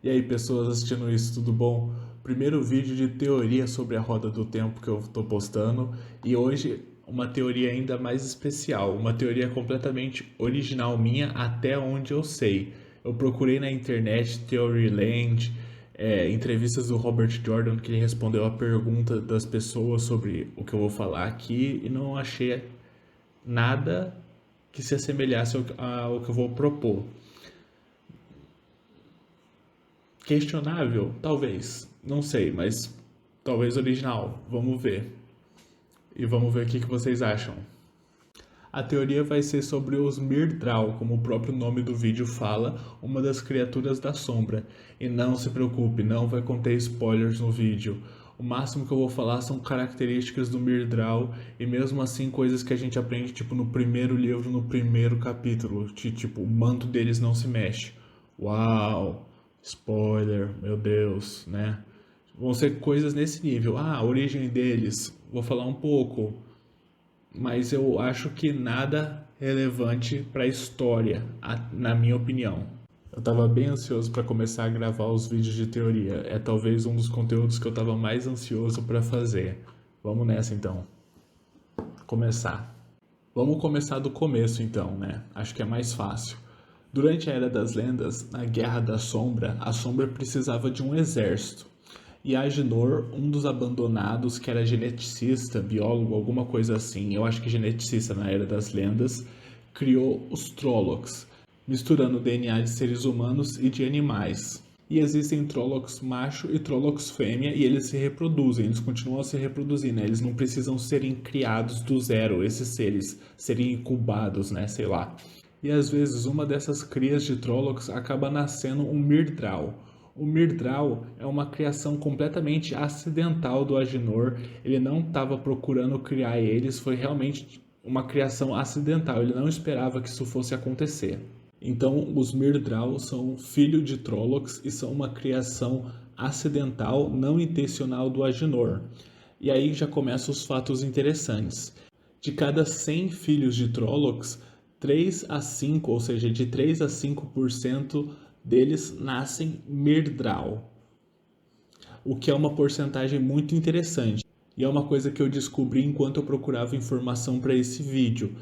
E aí, pessoas assistindo isso, tudo bom? Primeiro vídeo de teoria sobre a roda do tempo que eu tô postando, e hoje uma teoria ainda mais especial, uma teoria completamente original minha até onde eu sei. Eu procurei na internet Theoryland, entrevistas do Robert Jordan que ele respondeu a pergunta das pessoas sobre o que eu vou falar aqui e não achei nada que se assemelhasse ao que eu vou propor. Questionável? Talvez. Não sei, mas talvez original. Vamos ver. E vamos ver o que vocês acham. A teoria vai ser sobre os Myrddraal, como o próprio nome do vídeo fala, uma das criaturas da sombra. E não se preocupe, não vai conter spoilers no vídeo. O máximo que eu vou falar são características do Myrddraal e mesmo assim coisas que a gente aprende tipo no primeiro livro, no primeiro capítulo, tipo o manto deles não se mexe. Uau! Spoiler, meu Deus, né? Vão ser coisas nesse nível. Ah, a origem deles, vou falar um pouco, mas eu acho que nada relevante para a história, na minha opinião. Eu estava bem ansioso para começar a gravar os vídeos de teoria. É talvez um dos conteúdos que eu estava mais ansioso para fazer. Vamos nessa então. Começar. Vamos começar do começo então, né? Acho que é mais fácil. Durante a Era das Lendas, na Guerra da Sombra, a Sombra precisava de um exército. E Agenor, um dos abandonados, que era geneticista, biólogo, alguma coisa assim, eu acho que geneticista na Era das Lendas, criou os Trollocs, misturando o DNA de seres humanos e de animais. E existem Trollocs macho e Trollocs fêmea e eles se reproduzem, eles continuam a se reproduzir, né? Eles não precisam serem criados do zero, esses seres, serem incubados, né? Sei lá. E às vezes uma dessas crias de Trollocs acaba nascendo um Myrddraal. O Myrddraal é uma criação completamente acidental do Agenor, ele não estava procurando criar eles, foi realmente uma criação acidental, ele não esperava que isso fosse acontecer. Então, os Myrddraal são filhos de Trollocs e são uma criação acidental, não intencional do Agenor. E aí já começam os fatos interessantes. De cada 100 filhos de Trollocs, 3 a 5, ou seja, de 3 a 5% deles nascem Myrddraal, o que é uma porcentagem muito interessante. E é uma coisa que eu descobri enquanto eu procurava informação para esse vídeo.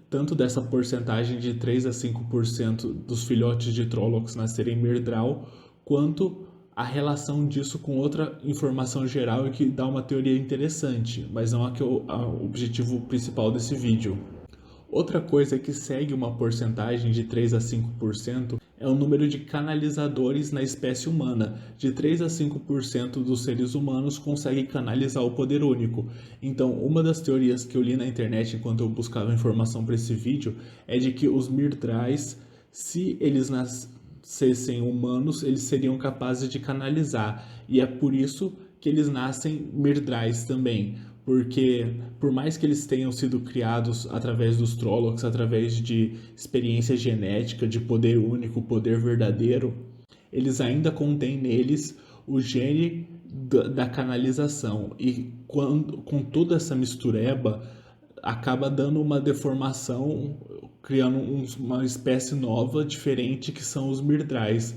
Tanto dessa porcentagem de 3 a 5% dos filhotes de Trollocs nascerem Myrddraal, quanto a relação disso com outra informação geral e que dá uma teoria interessante, mas não o objetivo principal desse vídeo. Outra coisa que segue uma porcentagem de 3 a 5% é o número de canalizadores na espécie humana. De 3 a 5% dos seres humanos conseguem canalizar o poder único. Então, uma das teorias que eu li na internet enquanto eu buscava informação para esse vídeo é de que os Myrddraals, se eles nascessem humanos, eles seriam capazes de canalizar. E é por isso que eles nascem Myrddraals também, porque por mais que eles tenham sido criados através dos Trollocs, através de experiência genética, de poder único, poder verdadeiro, eles ainda contêm neles o gene da canalização. E com toda essa mistureba, acaba dando uma deformação, criando uma espécie nova, diferente, que são os Myrddraals.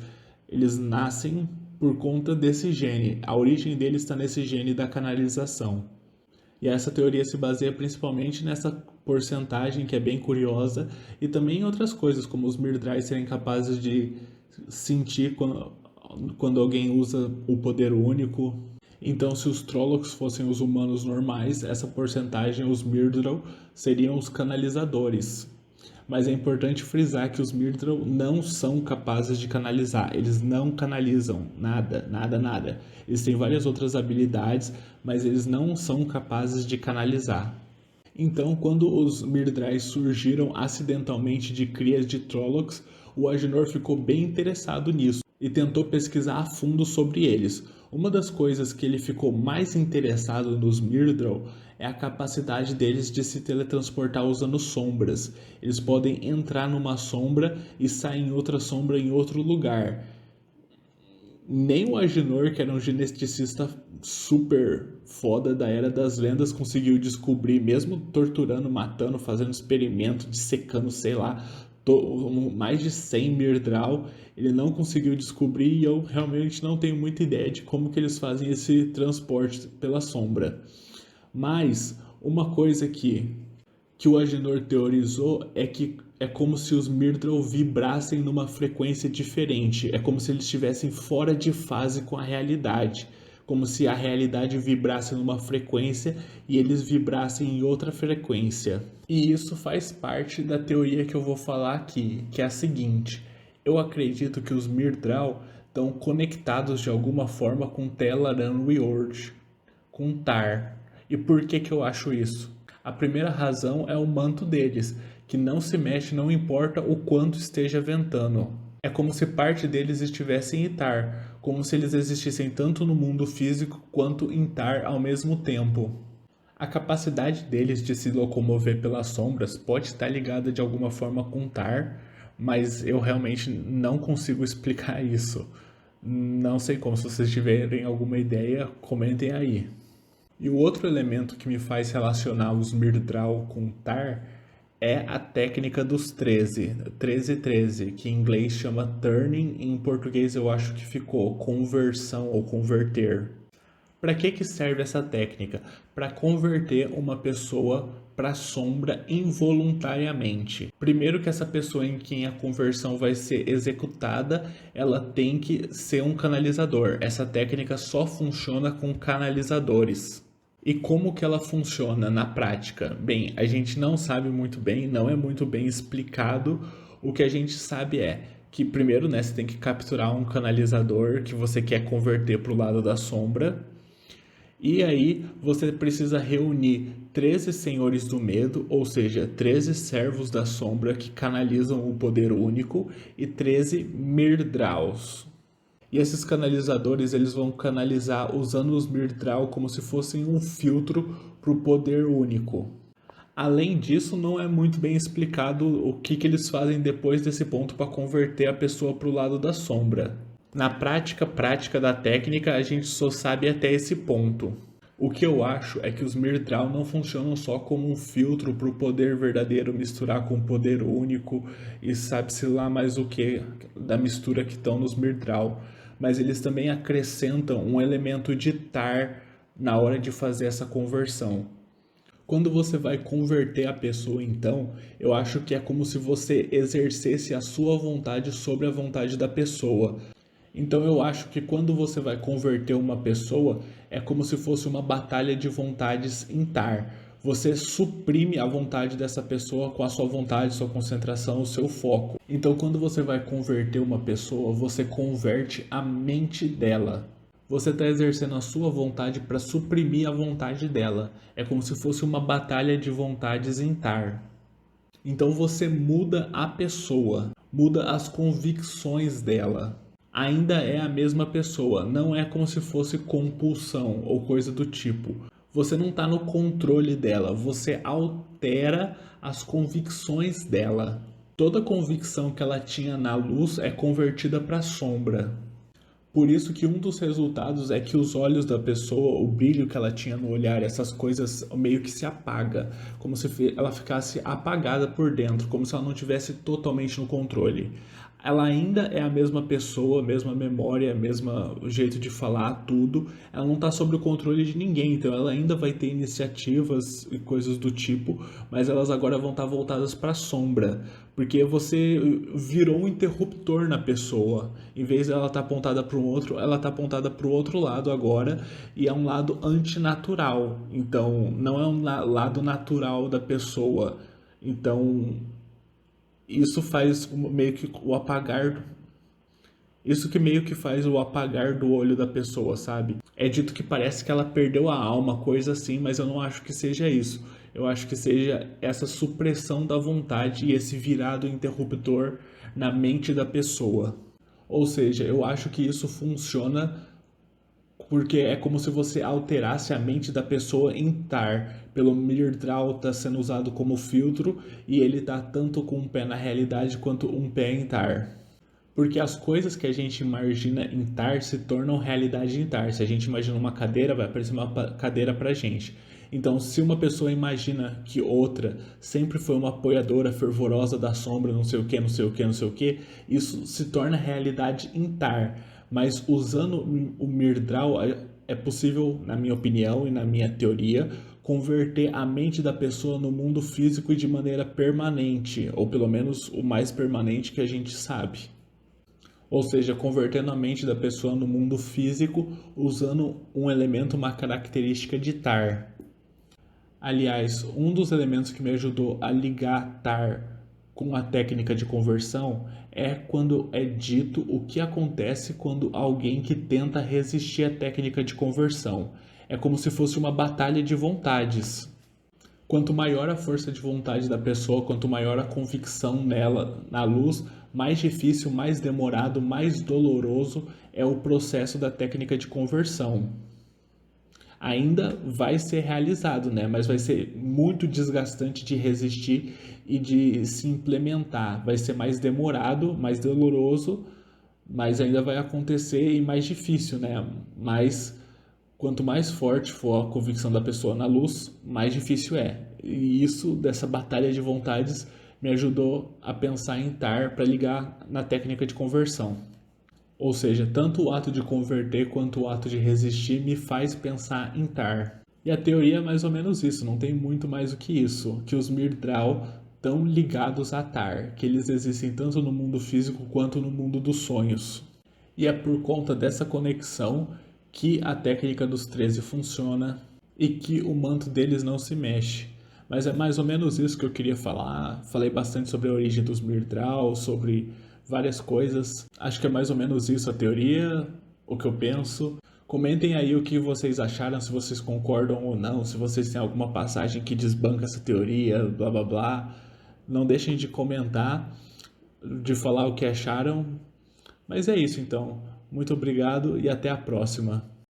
Eles nascem por conta desse gene. A origem deles está nesse gene da canalização. E essa teoria se baseia principalmente nessa porcentagem que é bem curiosa e também em outras coisas, como os Myrddraals serem capazes de sentir quando alguém usa o poder único. Então, se os Trollocs fossem os humanos normais, essa porcentagem, os Myrddraal, seriam os canalizadores. Mas é importante frisar que os Myrddraal não são capazes de canalizar. Eles não canalizam nada, nada, nada. Eles têm várias outras habilidades, mas eles não são capazes de canalizar. Então, quando os Myrddraals surgiram acidentalmente de crias de Trollocs, o Agenor ficou bem interessado nisso e tentou pesquisar a fundo sobre eles. Uma das coisas que ele ficou mais interessado nos Myrddraal é a capacidade deles de se teletransportar usando sombras. Eles podem entrar numa sombra e sair em outra sombra em outro lugar. Nem o Agenor, que era um geneticista super foda da Era das Lendas, conseguiu descobrir, mesmo torturando, matando, fazendo experimento, dissecando, sei lá, mais de 100 Myrddraal, ele não conseguiu descobrir e eu realmente não tenho muita ideia de como que eles fazem esse transporte pela sombra. Mas uma coisa que o Agenor teorizou é que é como se os Myrddraal vibrassem numa frequência diferente. É como se eles estivessem fora de fase com a realidade. Como se a realidade vibrasse numa frequência e eles vibrassem em outra frequência. E isso faz parte da teoria que eu vou falar aqui, que é a seguinte. Eu acredito que os Myrddraal estão conectados de alguma forma com Tel'aran'rhiod, com Tar. E por que eu acho isso? A primeira razão é o manto deles, que não se mexe não importa o quanto esteja ventando. É como se parte deles estivesse em Tar, como se eles existissem tanto no mundo físico quanto em Tar ao mesmo tempo. A capacidade deles de se locomover pelas sombras pode estar ligada de alguma forma com Tar, mas eu realmente não consigo explicar isso. Não sei como, se vocês tiverem alguma ideia, comentem aí. E o outro elemento que me faz relacionar os Myrddraal com Tar é a técnica dos 13, 13-13, que em inglês chama turning, e em português eu acho que ficou conversão ou converter. Para que serve essa técnica? Para converter uma pessoa para a sombra involuntariamente. Primeiro que essa pessoa em quem a conversão vai ser executada, ela tem que ser um canalizador. Essa técnica só funciona com canalizadores. E como que ela funciona na prática? Bem, a gente não sabe muito bem, não é muito bem explicado. O que a gente sabe é que primeiro, né, você tem que capturar um canalizador que você quer converter para o lado da sombra. E aí você precisa reunir 13 senhores do medo, ou seja, 13 servos da sombra que canalizam o poder único, e 13 Myrddraals. E esses canalizadores eles vão canalizar usando os Myrddraal como se fossem um filtro para o poder único. Além disso, não é muito bem explicado o que eles fazem depois desse ponto para converter a pessoa para o lado da sombra. Na prática da técnica, a gente só sabe até esse ponto. O que eu acho é que os Myrddraal não funcionam só como um filtro para o poder verdadeiro misturar com o poder único e sabe-se lá mais o que da mistura que estão nos Myrddraal, mas eles também acrescentam um elemento de Tar na hora de fazer essa conversão. Quando você vai converter a pessoa, então, eu acho que é como se você exercesse a sua vontade sobre a vontade da pessoa. Então eu acho que quando você vai converter uma pessoa, é como se fosse uma batalha de vontades em Tar. Você suprime a vontade dessa pessoa com a sua vontade, sua concentração, o seu foco. Então quando você vai converter uma pessoa, você converte a mente dela. Você está exercendo a sua vontade para suprimir a vontade dela. É como se fosse uma batalha de vontades em Tar. Então você muda a pessoa, muda as convicções dela. Ainda é a mesma pessoa, não é como se fosse compulsão ou coisa do tipo. Você não está no controle dela, você altera as convicções dela. Toda convicção que ela tinha na luz é convertida para sombra. Por isso que um dos resultados é que os olhos da pessoa, o brilho que ela tinha no olhar, essas coisas meio que se apaga, como se ela ficasse apagada por dentro, como se ela não tivesse totalmente no controle. Ela ainda é a mesma pessoa, a mesma memória, o mesmo jeito de falar, tudo. Ela não está sob o controle de ninguém, então ela ainda vai ter iniciativas e coisas do tipo, mas elas agora vão estar voltadas para a sombra, porque você virou um interruptor na pessoa. Em vez de ela estar apontada para um outro, ela está apontada para o outro lado agora, e é um lado antinatural. Então, não é um lado natural da pessoa. Então, isso faz meio que o apagar. Isso que meio que faz o apagar do olho da pessoa, sabe? É dito que parece que ela perdeu a alma, coisa assim, mas eu não acho que seja isso. Eu acho que seja essa supressão da vontade e esse virado interruptor na mente da pessoa. Ou seja, eu acho que isso funciona porque é como se você alterasse a mente da pessoa em Tar. Pelo Myrddraal tá sendo usado como filtro e ele tá tanto com um pé na realidade quanto um pé em Tar. Porque as coisas que a gente imagina em Tar se tornam realidade em Tar. Se a gente imagina uma cadeira, vai aparecer uma cadeira pra gente. Então, se uma pessoa imagina que outra sempre foi uma apoiadora fervorosa da sombra, não sei o que, não sei o que, não sei o que, isso se torna realidade em Tar. Mas usando o Myrddraal é possível, na minha opinião e na minha teoria, converter a mente da pessoa no mundo físico e de maneira permanente, ou pelo menos o mais permanente que a gente sabe. Ou seja, convertendo a mente da pessoa no mundo físico usando um elemento, uma característica de Tar. Aliás, um dos elementos que me ajudou a ligar Tar com a técnica de conversão é quando é dito o que acontece quando alguém que tenta resistir à técnica de conversão. É como se fosse uma batalha de vontades. Quanto maior a força de vontade da pessoa, quanto maior a convicção nela, na luz, mais difícil, mais demorado, mais doloroso é o processo da técnica de conversão. Ainda vai ser realizado, né? Mas vai ser muito desgastante de resistir e de se implementar. Vai ser mais demorado, mais doloroso, mas ainda vai acontecer e mais difícil, né? Mas quanto mais forte for a convicção da pessoa na luz, mais difícil é. E isso, dessa batalha de vontades, me ajudou a pensar em Tar para ligar na técnica de conversão. Ou seja, tanto o ato de converter quanto o ato de resistir me faz pensar em Tar. E a teoria é mais ou menos isso, não tem muito mais do que isso, que os Myrddraal estão ligados a Tar, que eles existem tanto no mundo físico quanto no mundo dos sonhos. E é por conta dessa conexão que a técnica dos 13 funciona e que o manto deles não se mexe. Mas é mais ou menos isso que eu queria falar. Falei bastante sobre a origem dos Myrddraal, sobre várias coisas. Acho que é mais ou menos isso a teoria, o que eu penso. Comentem aí o que vocês acharam, se vocês concordam ou não, se vocês têm alguma passagem que desbanca essa teoria, blá blá blá. Não deixem de comentar, de falar o que acharam. Mas é isso então. Muito obrigado e até a próxima.